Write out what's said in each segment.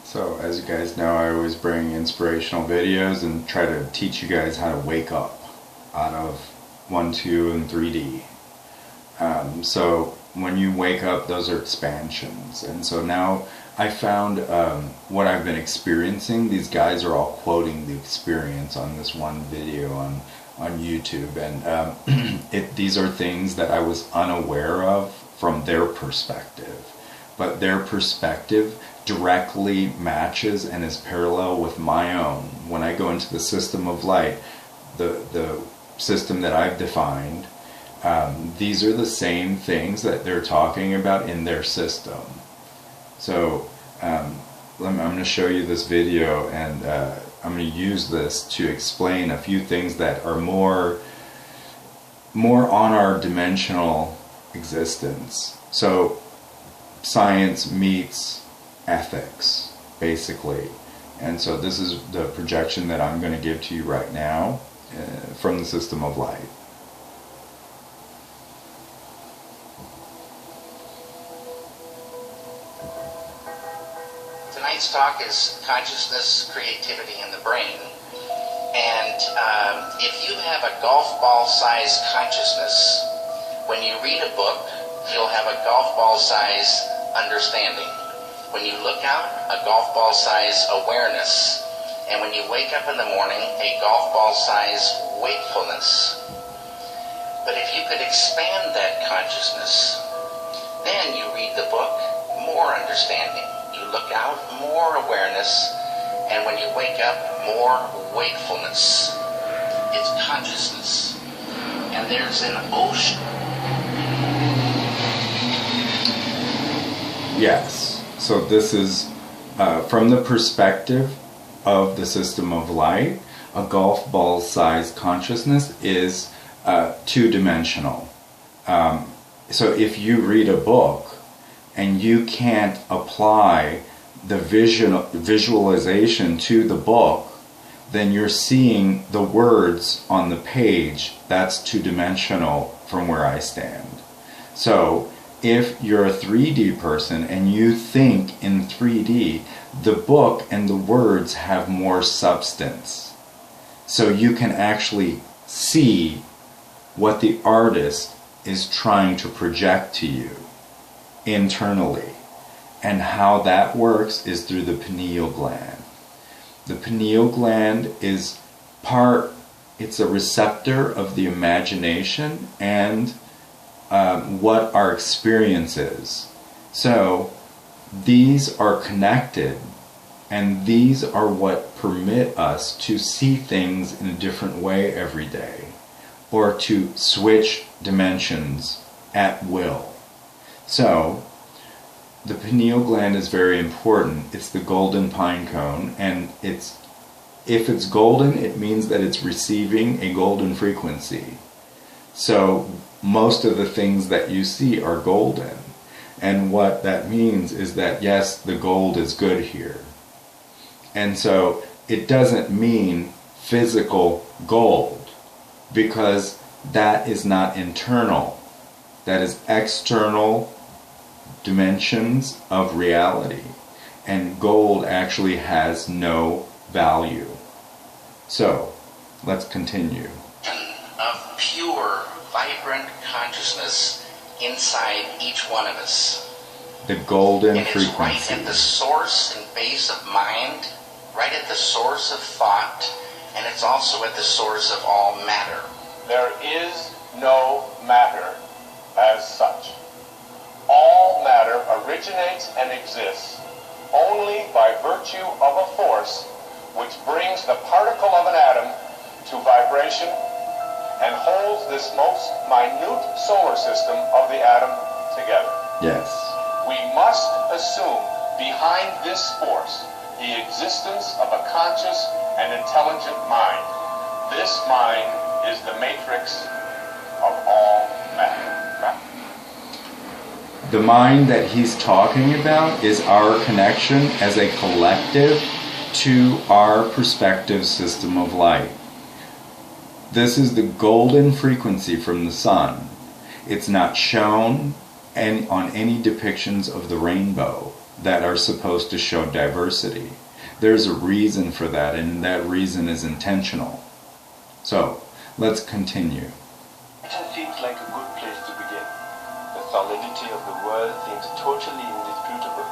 So as you guys know, I always bring inspirational videos and try to teach you guys how to wake up out of 1, 2, and 3D. So when you wake up, those are expansions. And so now I found what I've been experiencing. These guys are all quoting the experience on this one video on YouTube. And these are things that I was unaware of from their perspective. But their perspective directly matches and is parallel with my own. When I go into the system of light, the system that I've defined, these are the same things that they're talking about in their system. So I'm going to show you this video, and I'm going to use this to explain a few things that are more on our dimensional existence. So science meets ethics, basically. And so this is the projection that I'm going to give to you right now from the system of light. Tonight's talk is consciousness, creativity, and the brain. And if you have a golf ball-sized consciousness, when you read a book, you'll have a golf ball-size understanding. When you look out, a golf ball-size awareness. And when you wake up in the morning, a golf ball-size wakefulness. But if you could expand that consciousness, then you read the book, more understanding. You look out, more awareness. And when you wake up, more wakefulness. It's consciousness. And there's an ocean. Yes, so this is from the perspective of the system of light. A golf ball sized consciousness is two-dimensional. So if you read a book and you can't apply the visualization to the book, then you're seeing the words on the page. That's two-dimensional from where I stand. So if you're a 3D person and you think in 3D, the book and the words have more substance. So you can actually see what the artist is trying to project to you internally. And how that works is through the pineal gland. The pineal gland is it's a receptor of the imagination and what our experience is. So these are connected, and these are what permit us to see things in a different way every day, or to switch dimensions at will. So the pineal gland is very important. It's the golden pine cone, and if it's golden, it means that it's receiving a golden frequency. So most of the things that you see are golden. And what that means is that, yes, the gold is good here. And so it doesn't mean physical gold, because that is not internal. That is external dimensions of reality. And gold actually has no value. So let's continue. Of pure, vibrant consciousness inside each one of us. The golden and frequency. It's right at the source and base of mind, right at the source of thought, and it's also at the source of all matter. There is no matter as such. All matter originates and exists only by virtue of a force which brings the particle of an atom to vibration and holds this most minute solar system of the atom together. Yes. We must assume behind this force the existence of a conscious and intelligent mind. This mind is the matrix of all matter. The mind that he's talking about is our connection as a collective to our perspective system of light. This is the golden frequency from the sun. It's not shown on any depictions of the rainbow. that are supposed to show diversity. There's a reason for that, and that reason is intentional. So, let's continue. It seems like a good place to begin. The solidity of the world seems totally indisputable.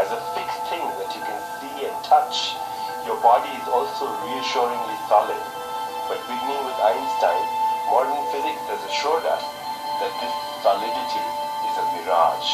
As a fixed thing that you can see and touch, your body is also reassuringly solid. But beginning with Einstein, modern physics has assured us that this solidity is a mirage.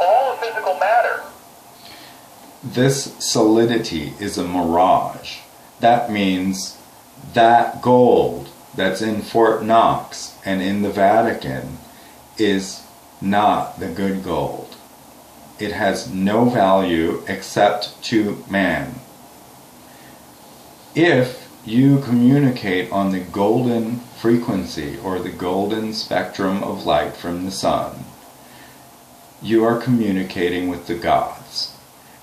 All physical matter. This solidity is a mirage. That means that gold that's in Fort Knox and in the Vatican is not the good gold. It has no value except to man. If you communicate on the golden frequency or the golden spectrum of light from the sun, you are communicating with the gods,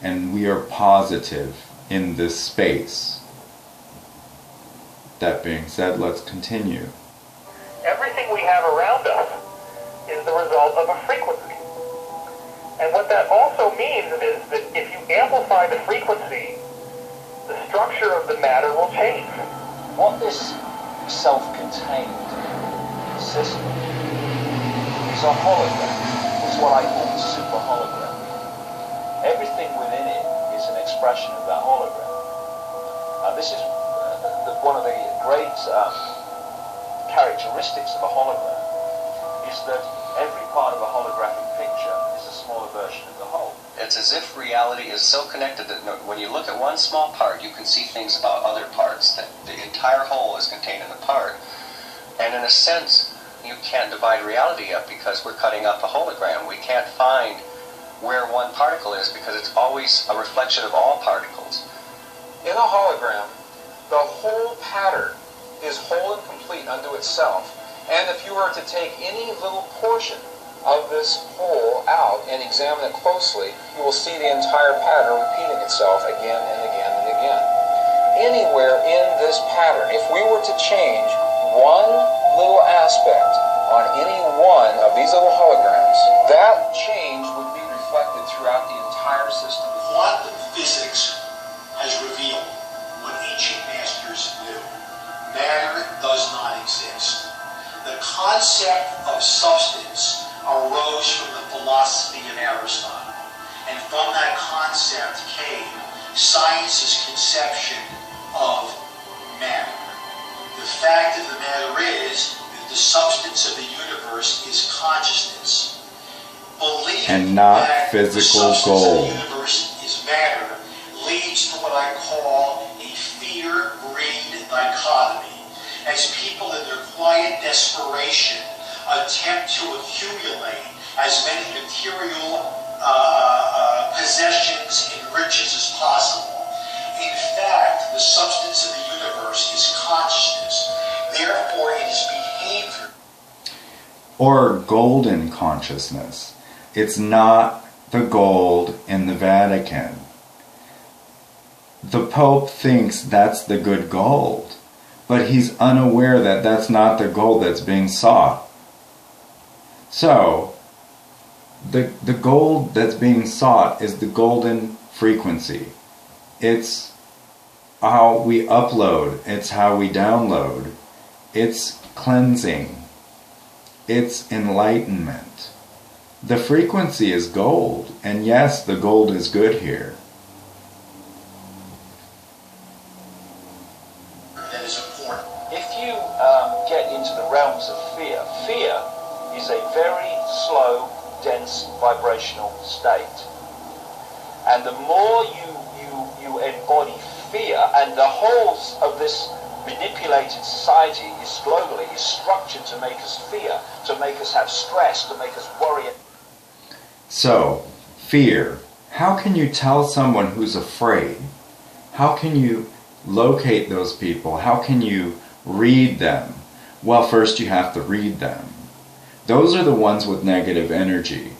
and we are positive in this space. That being said, let's continue. Everything we have around us is the result of a frequency. And what that also means is that if you amplify the frequency, the structure of the matter will change. What this self-contained system is a hologram. It's what I call the super hologram. Everything within it is an expression of that hologram. This is one of the great characteristics of a hologram, is that every part of a holographic picture is a smaller version of the whole. It's as if reality is so connected that when you look at one small part, you can see things about other parts, that the entire whole is contained in the part. And in a sense, you can't divide reality up because we're cutting up a hologram. We can't find where one particle is because it's always a reflection of all particles. In a hologram, the whole pattern is whole and complete unto itself. And if you were to take any little portion of this whole out and examine it closely, you will see the entire pattern repeating itself again and again and again. Anywhere in this pattern, if we were to change one little aspect on any one of these little holograms, that change would be reflected throughout the entire system. Quantum physics has revealed what ancient masters knew. Matter does not exist. The concept of substance arose from the philosophy of Aristotle. And from that concept came science's conception of matter. The fact of the matter is that the substance of the universe is consciousness. Believing And not that physical the substance gold. of the universe is matter leads to what I call a fear-greed dichotomy, as people in their quiet desperation attempt to accumulate as many material possessions and riches as possible. In fact, the substance of the universe is consciousness. Therefore, it is behavior. Or golden consciousness. It's not the gold in the Vatican. The Pope thinks that's the good gold, but he's unaware that that's not the gold that's being sought. So, the gold that's being sought is the golden frequency. It's how we upload, it's how we download, it's cleansing, it's enlightenment. The frequency is gold, and yes, the gold is good here. That is important. If you get into the realms of fear, fear is a very slow, dense, vibrational state. And the more you embody fear, and the whole of this manipulated society is globally is structured to make us fear, to make us have stress, to make us worry. So, fear. How can you tell someone who's afraid? How can you locate those people? How can you read them? Well, first you have to read them. Those are the ones with negative energy.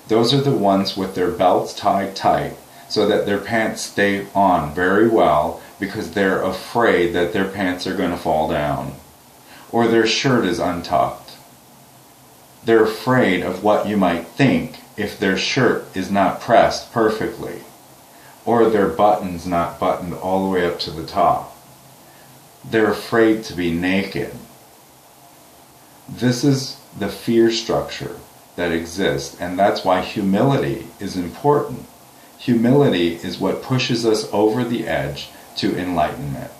Those are the ones with their belts tied tight so that their pants stay on very well because they're afraid that their pants are going to fall down. Or their shirt is untucked. They're afraid of what you might think if their shirt is not pressed perfectly, or their button's not buttoned all the way up to the top. They're afraid to be naked. This is the fear structure that exists, and that's why humility is important. Humility is what pushes us over the edge to enlightenment.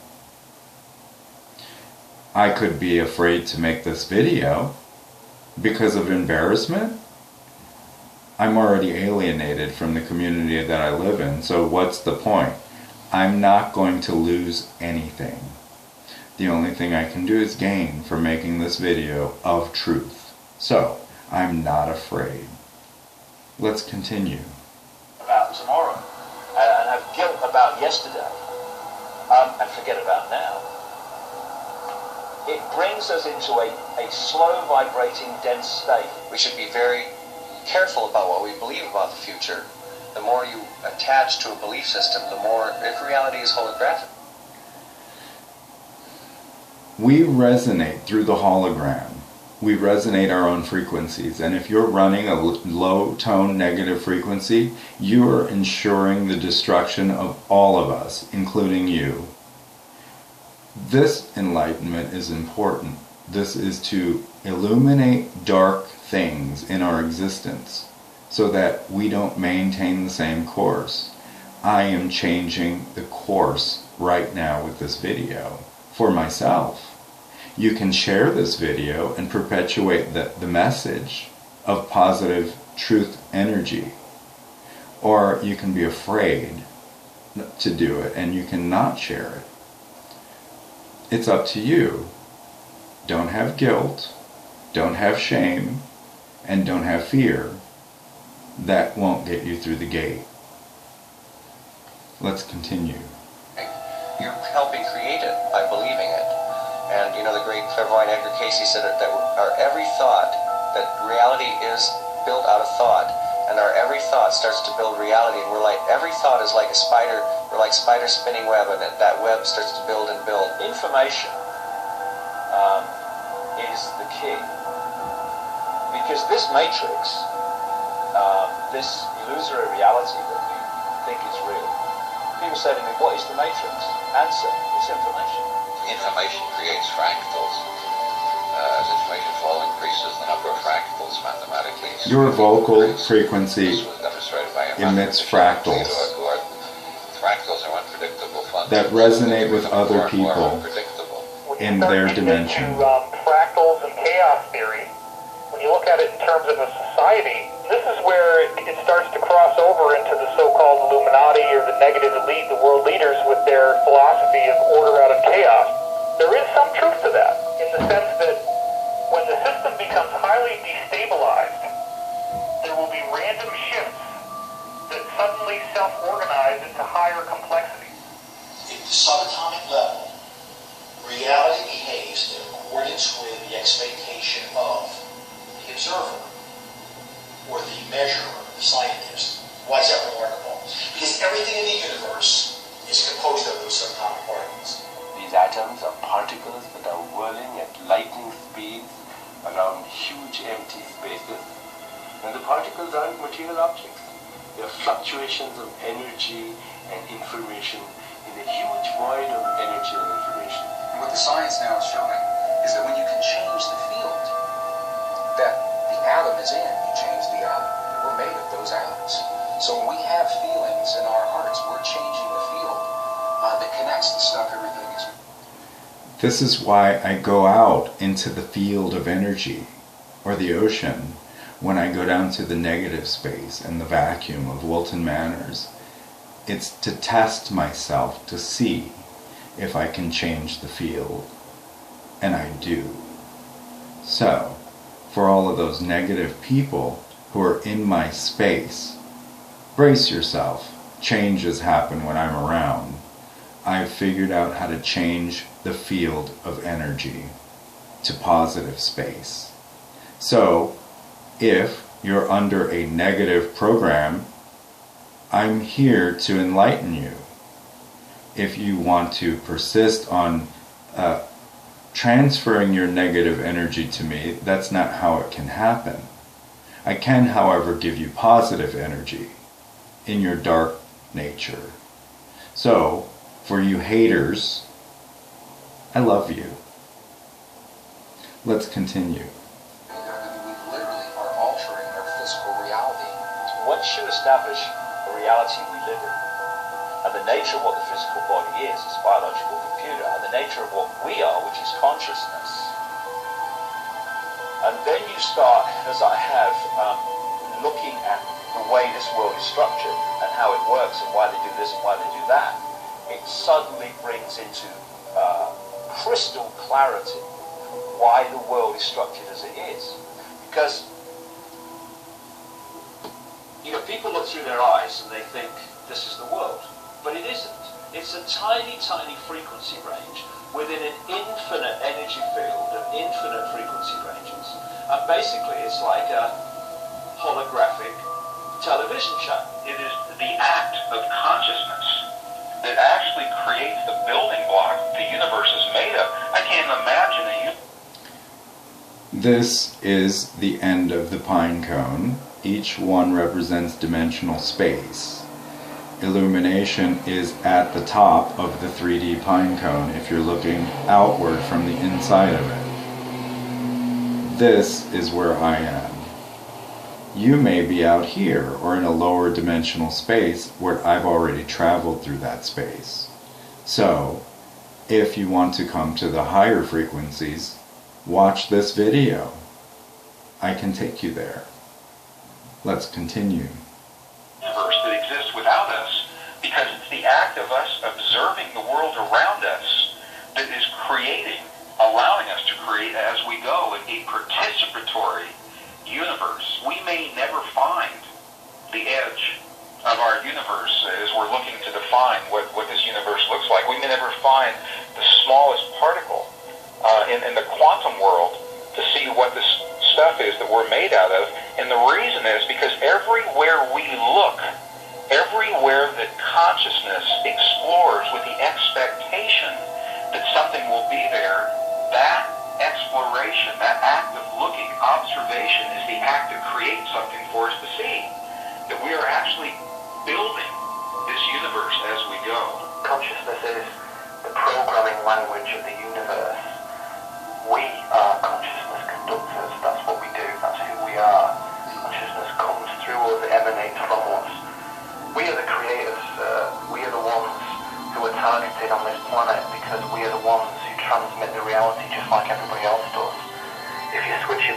I could be afraid to make this video because of embarrassment. I'm already alienated from the community that I live in, so what's the point? I'm not going to lose anything. The only thing I can do is gain from making this video of truth. So, I'm not afraid. Let's continue. About tomorrow, and have guilt about yesterday, and forget about now. It brings us into a slow vibrating, dense state. We should be very careful about what we believe about the future. The more you attach to a belief system, the more, if reality is holographic. We resonate through the hologram. We resonate our own frequencies, and if you're running a low tone negative frequency, you are ensuring the destruction of all of us, including you. This enlightenment is important. This is to illuminate dark things in our existence so that we don't maintain the same course. I am changing the course right now with this video for myself. You can share this video and perpetuate the message of positive truth energy. Or you can be afraid to do it and you cannot share it. It's up to you. Don't have guilt, don't have shame, and don't have fear. That won't get you through the gate. Let's continue. You're helping create it by believing it. And you know, the great clairvoyant Edgar Cayce said that our every thought, that reality is built out of thought, and our every thought starts to build reality. And we're like, every thought is like a spider. We're like spider spinning web, and that web starts to build and build. Information is the key, because this matrix, this illusory reality that we think is real. People say to me, "What is the matrix?" Answer: it's information. Information creates fractals. As information flow increases, the number of fractals mathematically. Your vocal frequency emits fractals that resonate with other people in their dimension. Fractals and chaos theory, when you look at it in terms of a society, this is where it starts to cross over into the so-called Illuminati or the negative elite, the world leaders with their philosophy of order out of chaos. There is some truth to that, in the sense that when the system becomes highly destabilized, there will be random shifts that suddenly self-organize into higher complexity. At the subatomic level, reality behaves in accordance with the expectation of the observer, or the measurer, the scientist. Why is that remarkable? Because everything in the universe is composed of those subatomic particles. These atoms are particles that are whirling at lightning speeds around huge empty spaces. And the particles aren't material objects. They are fluctuations of energy and information in a huge void of energy and information. And what the science now is showing is that when you can change the field that the atom is in, you change the atom. We're made of those atoms. So when we have feelings in our hearts, we're changing the field that connects the stuff everything is. This is why I go out into the field of energy, or the ocean, when I go down to the negative space and the vacuum of Wilton Manors. It's to test myself, to see if I can change the field. And I do. So, for all of those negative people who are in my space, brace yourself. Changes happen when I'm around. I've figured out how to change the field of energy to positive space. So, if you're under a negative program, I'm here to enlighten you. If you want to persist on transferring your negative energy to me, that's not how it can happen. I can, however, give you positive energy in your dark nature. So, for you haters, I love you. Let's continue. We literally are altering our physical reality. Once you establish the reality we live in, and the nature of what the physical body is, it's a biological computer, and the nature of what we are, which is consciousness, and then you start, as I have, looking at the way this world is structured and how it works and why they do this and why they do that, it suddenly brings into crystal clarity why the world is structured as it is. Because, you know, people look through their eyes and they think this is the world, but it isn't. It's a tiny, tiny frequency range within an infinite energy field of infinite frequency ranges. And basically it's like a holographic television channel. It is the act of consciousness that actually creates the building block the universe is made of. I can't imagine a universe. This is the end of the pine cone. Each one represents dimensional space. Illumination is at the top of the 3D pine cone if you're looking outward from the inside of it. This is where I am. You may be out here or in a lower dimensional space where I've already traveled through that space. So, if you want to come to the higher frequencies, watch this video. I can take you there. Let's continue. Universe that exists without us, because it's the act of us observing the world around us that is creating, allowing us to create as we go, a participatory universe. We may never find the edge of our universe as we're looking to define what this universe looks like. We may never find the smallest particle in the quantum world to see what this stuff is that we're made out of. And the reason is because everywhere we look, everywhere that consciousness explores with the expectation that something will be there, that exploration, that act of looking, observation, is the act that creates something for us to see. That we are actually building this universe as we go. Consciousness is the programming language of the universe. We are consciousness conductors. That's what we do. That's who we are. Consciousness comes through us, it emanates from us. We are the creators. We are the ones who are targeted on this planet because we are the ones who transmit the reality just like everybody else does. If you switch your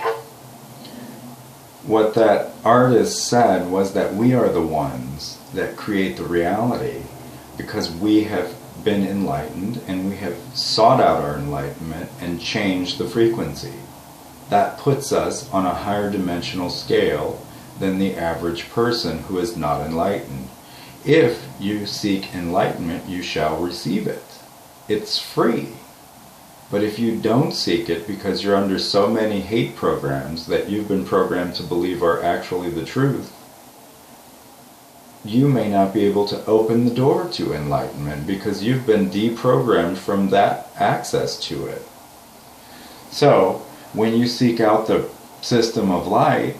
What that artist said was that we are the ones that create the reality because we have been enlightened and we have sought out our enlightenment and changed the frequency. That puts us on a higher dimensional scale than the average person who is not enlightened. If you seek enlightenment, you shall receive it. It's free. But if you don't seek it because you're under so many hate programs that you've been programmed to believe are actually the truth, you may not be able to open the door to enlightenment because you've been deprogrammed from that access to it. So, when you seek out the system of light,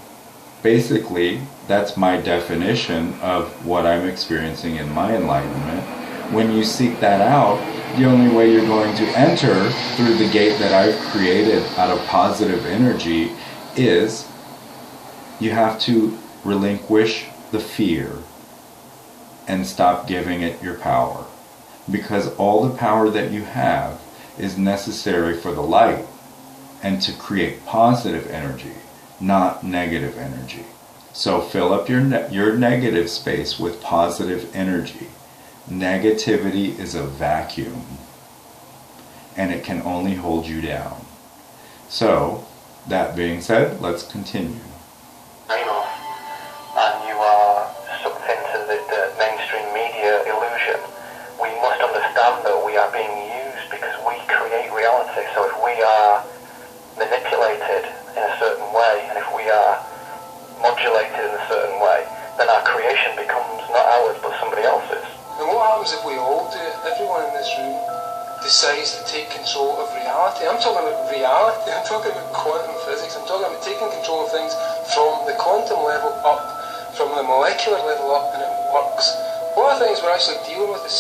basically, that's my definition of what I'm experiencing in my enlightenment. When you seek that out, the only way you're going to enter through the gate that I've created out of positive energy is you have to relinquish the fear and stop giving it your power. Because all the power that you have is necessary for the light and to create positive energy, not negative energy. So fill up your negative space with positive energy. Negativity is a vacuum, and it can only hold you down. So, that being said, let's continue. And you are sucked into the mainstream media illusion. We must understand that we are being used because we create reality. So if we are manipulated in a certain way, and if we are modulated in a certain way, then our creation becomes not ours but somebody else's. And what happens if we all do it? Everyone in this room decides to take control of reality. I'm talking about reality. I'm talking about quantum physics. I'm talking about taking control of things from the quantum level up, from the molecular level up, and it works. One of the things we're actually dealing with is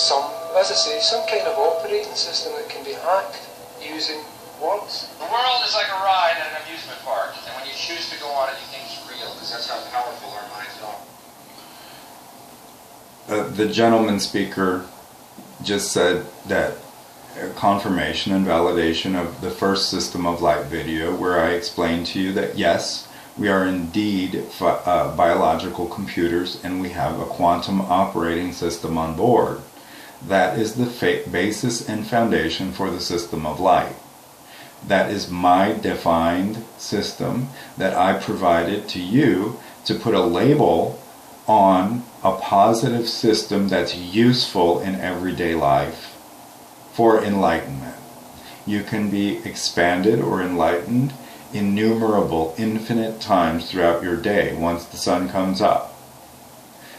as I say, some kind of operating system that can be hacked using words. The world is like a ride at an amusement park, and when you choose to go on it, you think it's real, because that's how powerful our minds are. The gentleman speaker just said that confirmation and validation of the first System of Light video, where I explained to you that yes, we are indeed biological computers and we have a quantum operating system on board. That is the basis and foundation for the System of Light. That is my defined system that I provided to you to put a label on a positive system that's useful in everyday life for enlightenment. You can be expanded or enlightened innumerable, infinite times throughout your day once the sun comes up.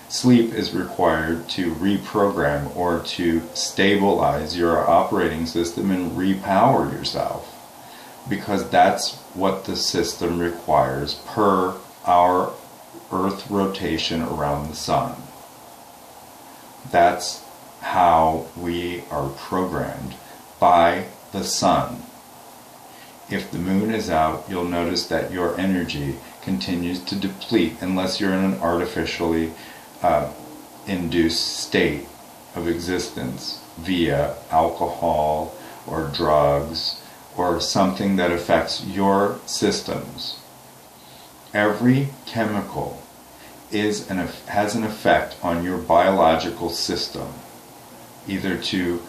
Sleep is required to reprogram or to stabilize your operating system and repower yourself, because that's what the system requires per our Earth rotation around the sun. That's how we are programmed, by the sun. If the moon is out, you'll notice that your energy continues to deplete unless you're in an artificially induced state of existence via alcohol or drugs or something that affects your systems. Every chemical has an effect on your biological system, either to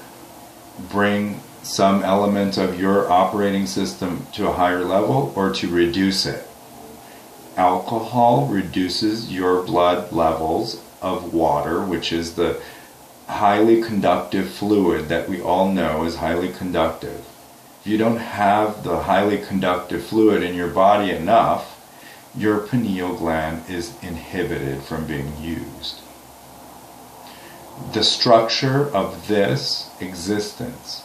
bring some element of your operating system to a higher level or to reduce it. Alcohol reduces your blood levels of water, which is the highly conductive fluid that we all know is highly conductive. If you don't have the highly conductive fluid in your body enough, your pineal gland is inhibited from being used. The structure of this existence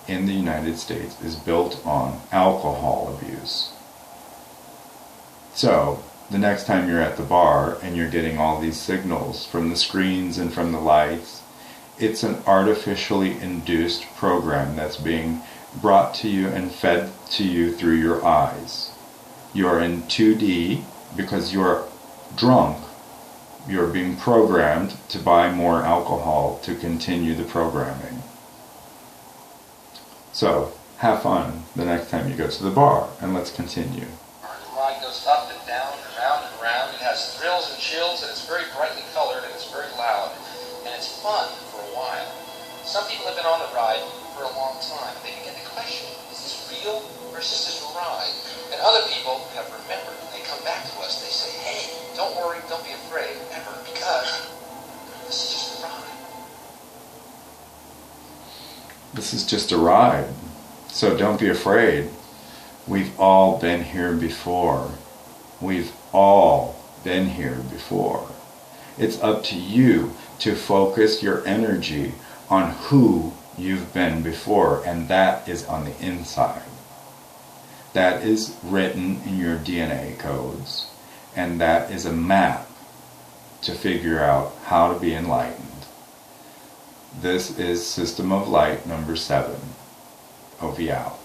in the United States is built on alcohol abuse. So, the next time you're at the bar and you're getting all these signals from the screens and from the lights, it's an artificially induced program that's being brought to you and fed to you through your eyes. You're in 2D because you're drunk. You're being programmed to buy more alcohol to continue the programming. So, have fun the next time you go to the bar, and let's continue. The ride goes up and down and round and round. It has thrills and chills, and it's very brightly colored, and it's very loud, and it's fun for a while. Some people have been on the ride for a long time. They begin to question, is this real or is this just a ride? And other people have remembered, and they come back to us. They say, hey, don't worry, don't be afraid, ever, because this is just a ride. This is just a ride, so don't be afraid. We've all been here before. We've all been here before. It's up to you to focus your energy on who you've been before, and that is on the inside. That is written in your DNA codes, and that is a map to figure out how to be enlightened. This is System of Light number 7. OV out.